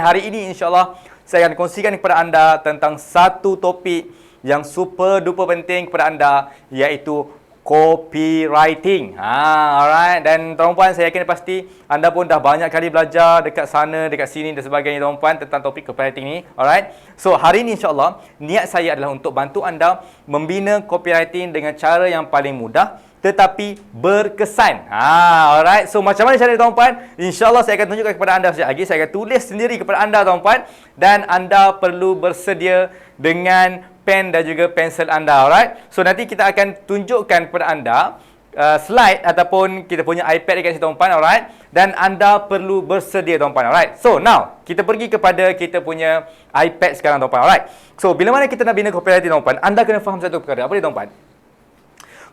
Hari ini insya-Allah saya akan kongsikan kepada anda tentang satu topik yang super duper penting kepada anda, iaitu copywriting. Alright, dan tuan-puan, saya yakin pasti anda pun dah banyak kali belajar dekat sana, dekat sini dan sebagainya tuan-puan tentang topik copywriting ni. Alright. So hari ini insya-Allah niat saya adalah untuk bantu anda membina copywriting dengan cara yang paling mudah tetapi berkesan. Alright. So macam mana cara tuan-puan? InsyaAllah saya akan tunjukkan kepada anda sekejap lagi. Saya akan tulis sendiri kepada anda tuan-puan. Dan anda perlu bersedia dengan pen dan juga pensel anda. Alright. So nanti kita akan tunjukkan kepada anda slide ataupun kita punya iPad dekat sini tuan-puan. Alright. Dan anda perlu bersedia tuan-puan. Alright. So now kita pergi kepada kita punya iPad sekarang tuan-puan. Alright. So bila mana kita nak bina copywriting tuan-puan, anda kena faham satu perkara. Apa dia tuan-puan?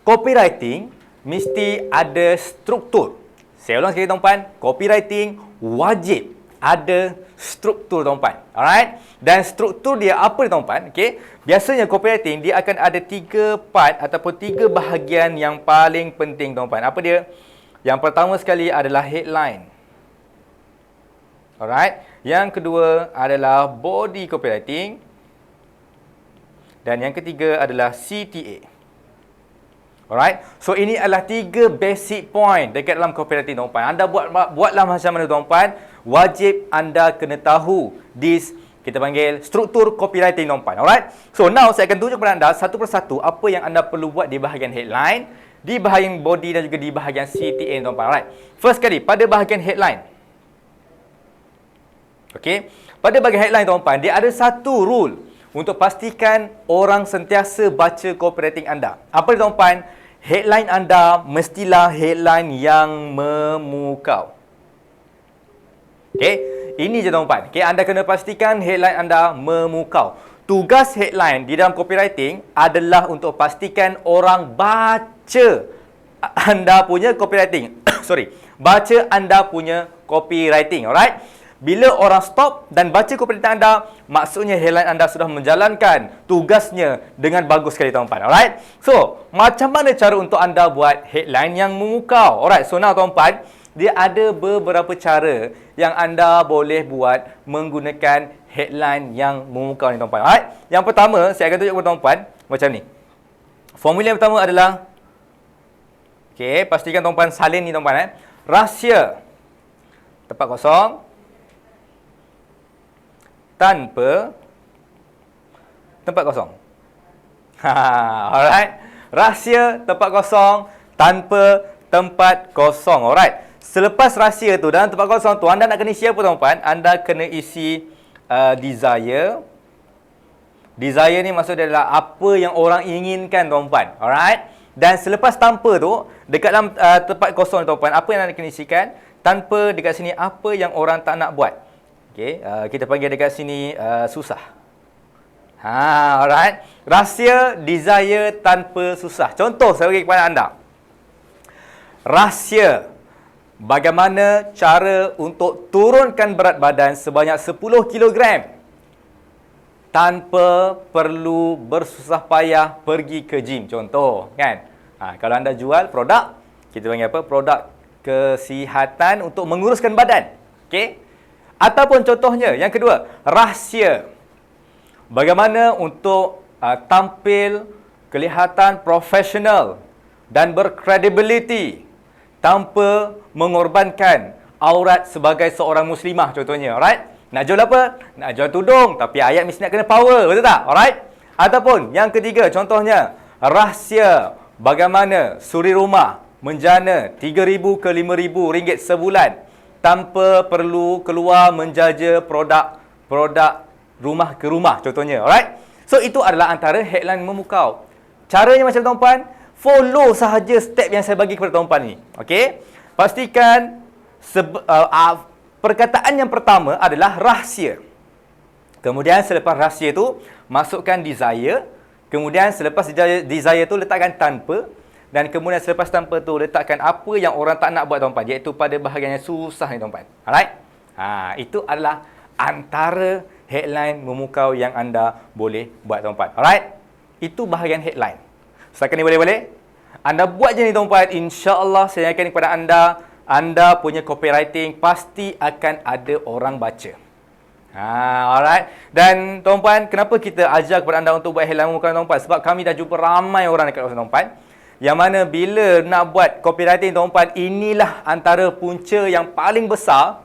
Copywriting mesti ada struktur. Saya ulang sekali tuan-puan, copywriting wajib ada struktur tuan-puan. Alright? Dan struktur dia apa tuan-puan? Okey. Biasanya copywriting dia akan ada 3 part ataupun 3 bahagian yang paling penting tuan-puan. Apa dia? Yang pertama sekali adalah headline. Alright? Yang kedua adalah body copywriting. Dan yang ketiga adalah CTA. Alright, so ini adalah 3 basic point dekat dalam copywriting tuan-puan. Anda buatlah macam mana tuan-puan, wajib anda kena tahu this, kita panggil struktur copywriting tuan-puan. Alright, so now saya akan tunjuk kepada anda satu persatu apa yang anda perlu buat di bahagian headline, di bahagian body dan juga di bahagian CTA tuan-puan. Alright, first kali pada bahagian headline. Okay, pada bahagian headline tuan-puan, dia ada satu rule untuk pastikan orang sentiasa baca copywriting anda. Apa dia tuan-puan? Headline anda mestilah headline yang memukau. Okey, ini je tuan-puan. Okey, anda kena pastikan headline anda memukau. Tugas headline di dalam copywriting adalah untuk pastikan orang baca anda punya copywriting. Baca anda punya copywriting, alright? Bila orang stop dan baca copywriting anda, maksudnya headline anda sudah menjalankan tugasnya dengan bagus sekali tuan-puan. Alright? So, macam mana cara untuk anda buat headline yang memukau? Alright, so now tuan-puan, dia ada beberapa cara yang anda boleh buat menggunakan headline yang memukau ni tuan-puan. Alright? Yang pertama, saya akan tunjuk kepada tuan-puan macam ni. Formula yang pertama adalah, okay, pastikan tuan-puan salin ni tuan-puan. Rahsia tempat kosong tanpa tempat kosong. Alright. Rahsia tempat kosong tanpa tempat kosong. Alright. Selepas rahsia tu dalam tempat kosong tu, anda nak kena isi apa tuan-puan? Anda kena isi desire. Desire ni maksud dia adalah apa yang orang inginkan tuan-puan. Alright. Dan selepas tanpa tu, dekat dalam tempat kosong tuan-puan, apa yang anda kena isikan? Tanpa dekat sini apa yang orang tak nak buat. Okay, kita panggil dekat sini susah. Alright. Rahsia, desire tanpa susah. Contoh saya bagi kepada anda. Rahsia. Bagaimana cara untuk turunkan berat badan sebanyak 10 kg tanpa perlu bersusah payah pergi ke gym. Contoh, kan? Kalau anda jual produk, kita panggil apa? Produk kesihatan untuk menguruskan badan. Okey? Ataupun contohnya, yang kedua, rahsia. Bagaimana untuk tampil kelihatan profesional dan berkredibiliti tanpa mengorbankan aurat sebagai seorang muslimah contohnya. Alright? Nak jual apa? Nak jual tudung, tapi ayat mesti nak kena power, betul tak? Alright? Ataupun yang ketiga, contohnya, rahsia. Bagaimana suri rumah menjana 3,000 ke 5,000 ringgit sebulan tanpa perlu keluar menjaja produk rumah ke rumah contohnya. Alright? So itu adalah antara headline memukau. Caranya macam tuan-puan, follow sahaja step yang saya bagi kepada tuan-puan ni. Okey? Pastikan perkataan yang pertama adalah rahsia. Kemudian selepas rahsia tu masukkan desire. Kemudian selepas desire tu letakkan tanpa. Dan kemudian selepas tanpa tu letakkan apa yang orang tak nak buat tuan-puan, iaitu pada bahagian yang susah ni tuan-puan. Alright? Itu adalah antara headline memukau yang anda boleh buat tuan-puan. Alright? Itu bahagian headline. Setakat ni boleh-boleh? Anda buat je ni tuan-puan, insya-Allah saya yakin kepada anda punya copywriting pasti akan ada orang baca. Alright. Dan tuan-puan, kenapa kita ajar kepada anda untuk buat headline muka tuan-puan? Sebab kami dah jumpa ramai orang dekat kawasan tuan-puan yang mana bila nak buat copywriting tuan-puan, inilah antara punca yang paling besar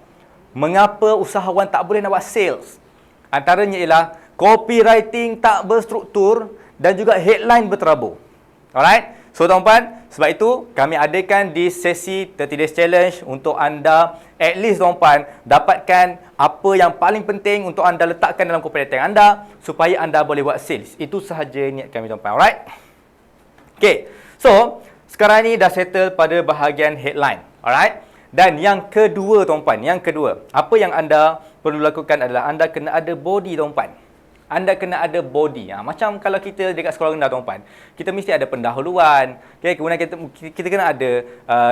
mengapa usahawan tak boleh nak buat sales. Antaranya ialah copywriting tak berstruktur dan juga headline berterabur. Alright. So tuan-puan, sebab itu kami adakan di sesi 30 Days Challenge untuk anda at least tuan-puan dapatkan apa yang paling penting untuk anda letakkan dalam copywriting anda supaya anda boleh buat sales. Itu sahaja niat kami tuan-puan. Alright. Okay. So, sekarang ni dah settle pada bahagian headline. Alright. Dan yang kedua tuan-puan, apa yang anda perlu lakukan adalah anda kena ada body tuan-puan. Anda kena ada body. Macam kalau kita dekat sekolah rendah tuan-puan, kita mesti ada pendahuluan. Okay, kemudian kita kena ada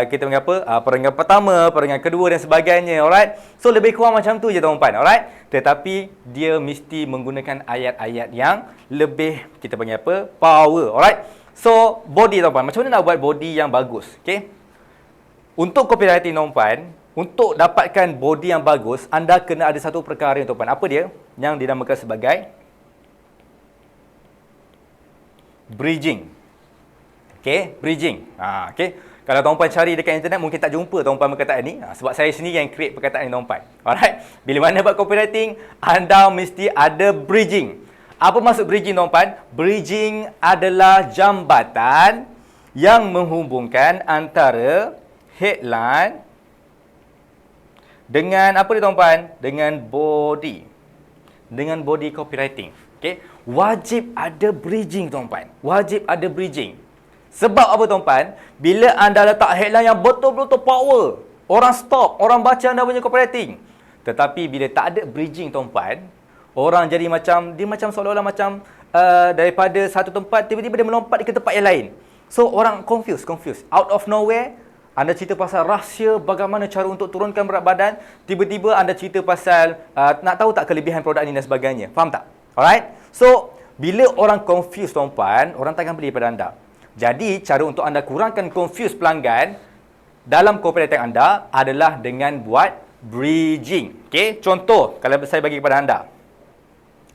kita panggil apa? Perenggan pertama, perenggan kedua dan sebagainya. Alright. So lebih kurang macam tu je tuan-puan. Alright. Tetapi dia mesti menggunakan ayat-ayat yang lebih kita panggil apa? Power. Alright. So body tuan-puan. Macam mana nak buat body yang bagus? Okay. Untuk copywriting tuan-puan, untuk dapatkan body yang bagus, anda kena ada satu perkara tuan-puan. Apa dia? Yang dinamakan sebagai bridging. Okay, bridging. Okay. Kalau tuan-puan cari dekat internet, mungkin tak jumpa tuan-puan perkataan ni. Sebab saya sendiri yang create perkataan ni tuan-puan. Alright. Bila mana buat copywriting, anda mesti ada bridging. Apa maksud bridging tuan-puan? Bridging adalah jambatan yang menghubungkan antara headline dengan apa dia tuan-puan? Dengan body. Dengan body copywriting. Okay. Wajib ada bridging tuan-puan. Wajib ada bridging. Sebab apa tuan-puan? Bila anda letak headline yang betul-betul power, orang stop, orang baca anda punya copywriting. Tetapi bila tak ada bridging tuan-puan, orang jadi macam, dia macam seolah-olah macam daripada satu tempat, tiba-tiba dia melompat ke tempat yang lain. So orang confused. Out of nowhere, anda cerita pasal rahsia bagaimana cara untuk turunkan berat badan, tiba-tiba anda cerita pasal nak tahu tak kelebihan produk ini dan sebagainya. Faham tak? Alright. So, bila orang confused tuan-puan, orang takkan beli pada anda. Jadi, cara untuk anda kurangkan confused pelanggan dalam copywriting anda adalah dengan buat bridging. Okay, contoh kalau saya bagi kepada anda.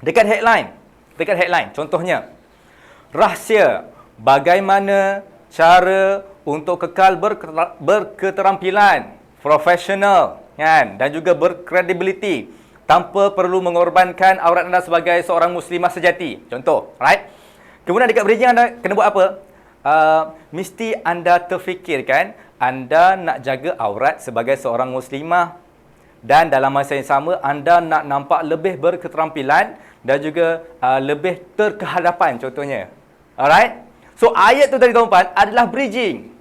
Dekat headline, contohnya rahsia bagaimana cara untuk kekal berketerampilan, profesional, kan, dan juga berkredibiliti tanpa perlu mengorbankan aurat anda sebagai seorang muslimah sejati. Contoh, right? Kemudian dekat bridging anda kena buat apa? Mesti anda terfikirkan anda nak jaga aurat sebagai seorang muslimah dan dalam masa yang sama anda nak nampak lebih berketerampilan dan juga lebih terkehadapan contohnya. Alright? So ayat tu tadi tuan-tuan adalah bridging.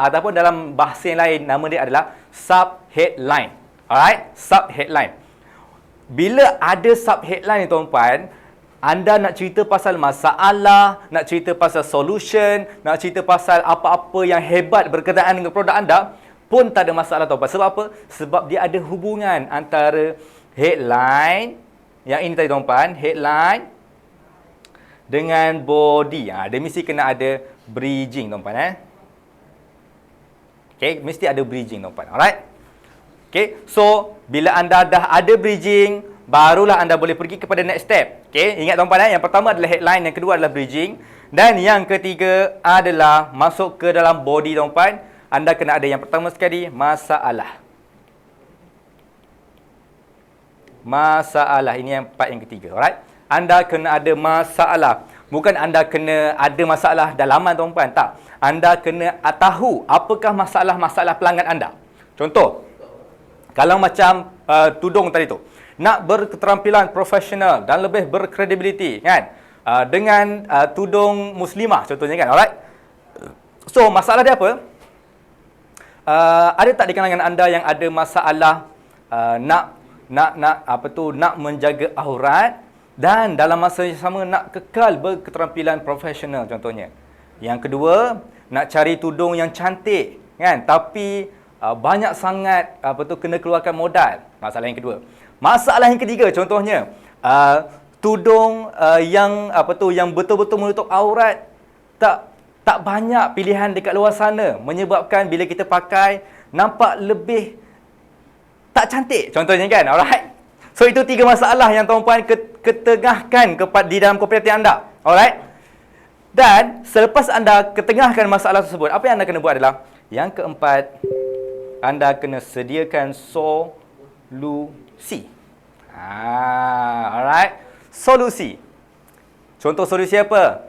Ataupun dalam bahasa yang lain nama dia adalah sub-headline. Alright? Sub-headline. Bila ada sub-headline ni tuan-tuan, anda nak cerita pasal masalah, nak cerita pasal solution, nak cerita pasal apa-apa yang hebat berkenaan dengan produk anda, pun tak ada masalah tuan-tuan. Sebab apa? Sebab dia ada hubungan antara headline, yang ini tadi tuan-tuan, headline dengan body. Dia mesti kena ada bridging tuan-tuan. Okay, mesti ada bridging tuan-tuan. Alright? Okay, so bila anda dah ada bridging, barulah anda boleh pergi kepada next step. Okay, ingat tuan-tuan, yang pertama adalah headline, yang kedua adalah bridging, dan yang ketiga adalah masuk ke dalam body tuan-tuan. Anda kena ada yang pertama sekali, masalah. Masalah, ini yang part yang ketiga. Alright? Anda kena ada masalah. Bukan anda kena ada masalah dalaman tuan-tuan, tak. Anda kena tahu apakah masalah-masalah pelanggan anda. Contoh, kalau macam tudung tadi tu, nak berketerampilan profesional dan lebih berkredibiliti, kan? Dengan tudung muslimah contohnya, kan? Alright? So, masalah dia apa? Ada tak di kalangan anda yang ada masalah nak menjaga aurat dan dalam masa yang sama nak kekal berketerampilan profesional contohnya. Yang kedua, nak cari tudung yang cantik, kan? Tapi banyak sangat kena keluarkan modal. Masalah yang kedua. Masalah yang ketiga contohnya, tudung yang betul-betul menutup aurat tak banyak pilihan dekat luar sana, menyebabkan bila kita pakai nampak lebih tak cantik contohnya, kan? Alright. So itu 3 masalah yang tuan-puan ketengahkan di dalam copywriting anda. Alright? Dan selepas anda ketengahkan masalah tersebut, apa yang anda kena buat adalah yang keempat, anda kena sediakan solusi. Alright? Solusi. Contoh solusi apa?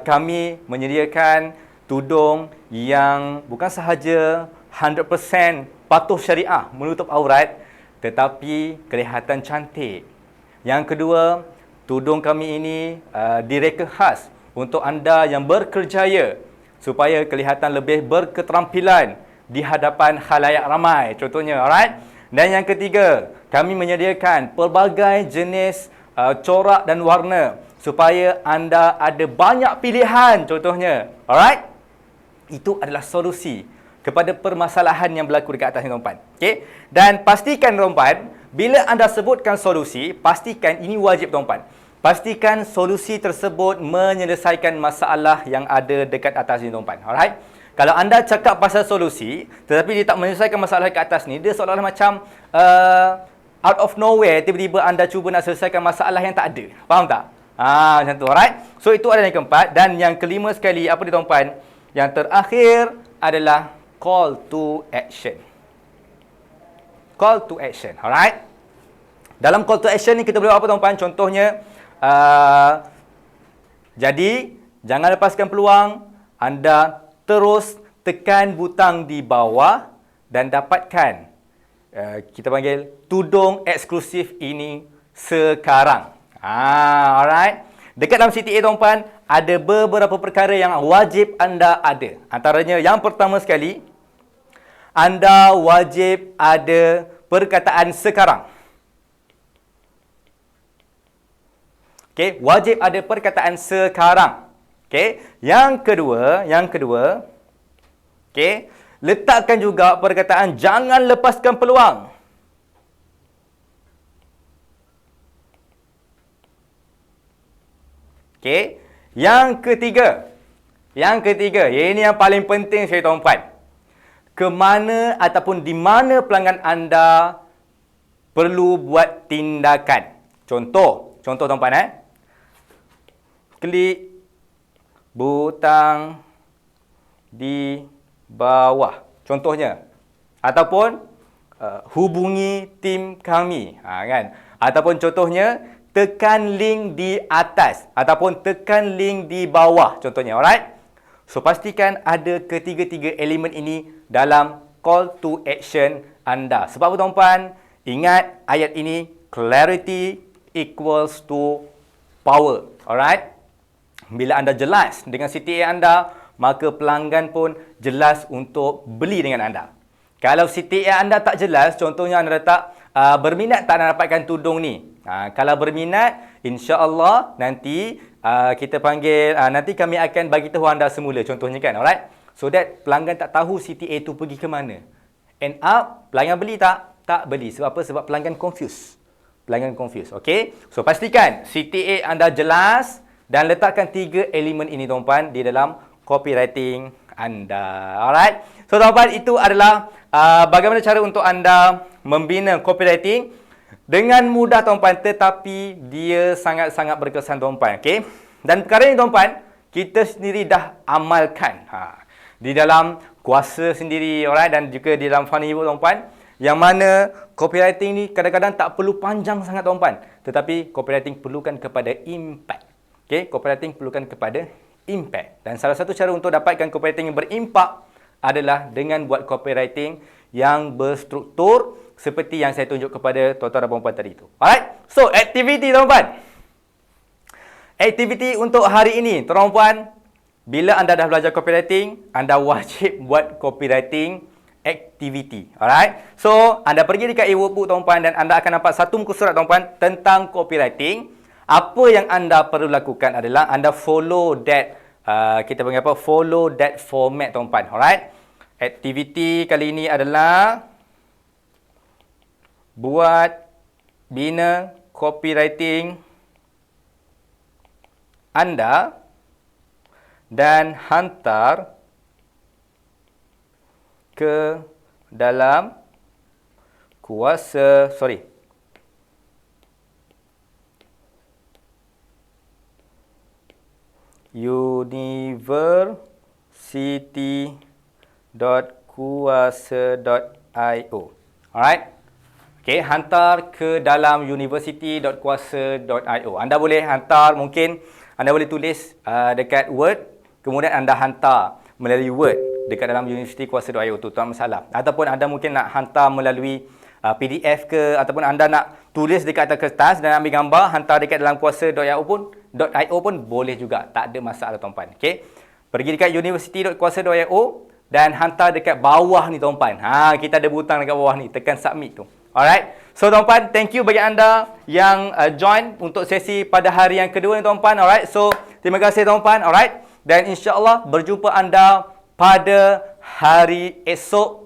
Kami menyediakan tudung yang bukan sahaja 100% patuh syariah, menutup aurat, tetapi kelihatan cantik. Yang kedua, tudung kami ini direka khas untuk anda yang berkerjaya supaya kelihatan lebih berketerampilan di hadapan khalayak ramai, contohnya. Alright? Dan yang ketiga, kami menyediakan pelbagai jenis corak dan warna supaya anda ada banyak pilihan, contohnya. Alright? Itu adalah solusi kepada permasalahan yang berlaku dekat atas ni, tuan-puan. Okey? Dan pastikan, tuan-puan, bila anda sebutkan solusi, pastikan ini wajib, tuan-puan. Pastikan solusi tersebut menyelesaikan masalah yang ada dekat atas ni, tuan-puan. Alright? Kalau anda cakap pasal solusi, tetapi dia tak menyelesaikan masalah dekat atas ni, dia seolah-olah macam out of nowhere, tiba-tiba anda cuba nak selesaikan masalah yang tak ada. Faham tak? Macam tu. Alright? So, itu adalah yang keempat. Dan yang kelima sekali, apa dia, tuan-puan? Yang terakhir adalah call to action. Call to action. Alright? Dalam call to action ni kita boleh buat apa, tuan-puan? Contohnya, jadi, jangan lepaskan peluang. Anda terus tekan butang di bawah dan dapatkan, kita panggil, tudung eksklusif ini sekarang. Alright? Dekat dalam CTA, tuan-puan, ada beberapa perkara yang wajib anda ada. Antaranya, yang pertama sekali, anda wajib ada perkataan sekarang. Okey, wajib ada perkataan sekarang. Okey, yang kedua, okey, letakkan juga perkataan jangan lepaskan peluang. Okey, yang ketiga, ini yang paling penting sekali, tuan-puan. Ke mana ataupun di mana pelanggan anda perlu buat tindakan. Contoh, tuan-puan, klik butang di bawah, contohnya. Ataupun hubungi tim kami, kan? Ataupun contohnya, tekan link di atas ataupun tekan link di bawah, contohnya. Alright? So, pastikan ada ketiga-tiga elemen ini dalam call to action anda. Sebab apa, tuan-puan? Ingat ayat ini, clarity equals to power. Alright? Bila anda jelas dengan CTA anda, maka pelanggan pun jelas untuk beli dengan anda. Kalau CTA anda tak jelas, contohnya anda letak berminat tak nak dapatkan tudung ni. Kalau berminat, insya-Allah nanti kita panggil, nanti kami akan bagi tahu anda semula, contohnya, kan. Alright? So that pelanggan tak tahu CTA tu pergi ke mana. End up, pelanggan beli tak? Tak beli. Sebab apa? Sebab pelanggan confused. Okey? So, pastikan CTA anda jelas dan letakkan 3 elemen ini, tuan-puan, di dalam copywriting anda. Alright? So, tuan-puan, itu adalah bagaimana cara untuk anda membina copywriting dengan mudah, tuan-puan, tetapi dia sangat-sangat berkesan, tuan-puan. Okey? Dan perkara ini, tuan-puan, kita sendiri dah amalkan di dalam kuasa sendiri, alright, dan juga di dalam Funnybook, tuan-puan, yang mana copywriting ni kadang-kadang tak perlu panjang sangat, tuan-puan, tetapi copywriting perlukan kepada impact. Okey, copywriting perlukan kepada impact. Dan salah satu cara untuk dapatkan copywriting yang berimpak adalah dengan buat copywriting yang berstruktur seperti yang saya tunjuk kepada tuan-tuan dan puan-puan tadi itu. Alright? So, aktiviti, tuan-puan. Aktiviti untuk hari ini, tuan-puan, bila anda dah belajar copywriting, anda wajib buat copywriting activity. Alright? So, anda pergi dekat e-workbook, tuan-puan, dan anda akan dapat satu muka surat, tuan-puan, tentang copywriting. Apa yang anda perlu lakukan adalah anda follow that, kita panggil apa? Follow that format, tuan-puan. Alright? Aktiviti kali ini adalah buat bina copywriting anda dan hantar ke dalam kuasa, university.kuasa.io. Alright. Okay, hantar ke dalam university.kuasa.io. Anda boleh hantar, mungkin anda boleh tulis dekat Word, kemudian anda hantar melalui Word dekat dalam university.kuasa.io tu, tak masalah. Ataupun anda mungkin nak hantar melalui PDF ke, ataupun anda nak tulis dekat atas kertas dan ambil gambar, hantar dekat dalam kuasa.io pun boleh juga, tak ada masalah tuan-puan. Okey. Pergi dekat university.kuasa.io dan hantar dekat bawah ni tuan-puan. Kita ada butang dekat bawah ni, tekan submit tu. Alright. So tuan-puan, thank you bagi anda yang join untuk sesi pada hari yang kedua ni tuan-puan. Alright. So terima kasih tuan-puan. Alright. Dan insya-Allah berjumpa anda pada hari esok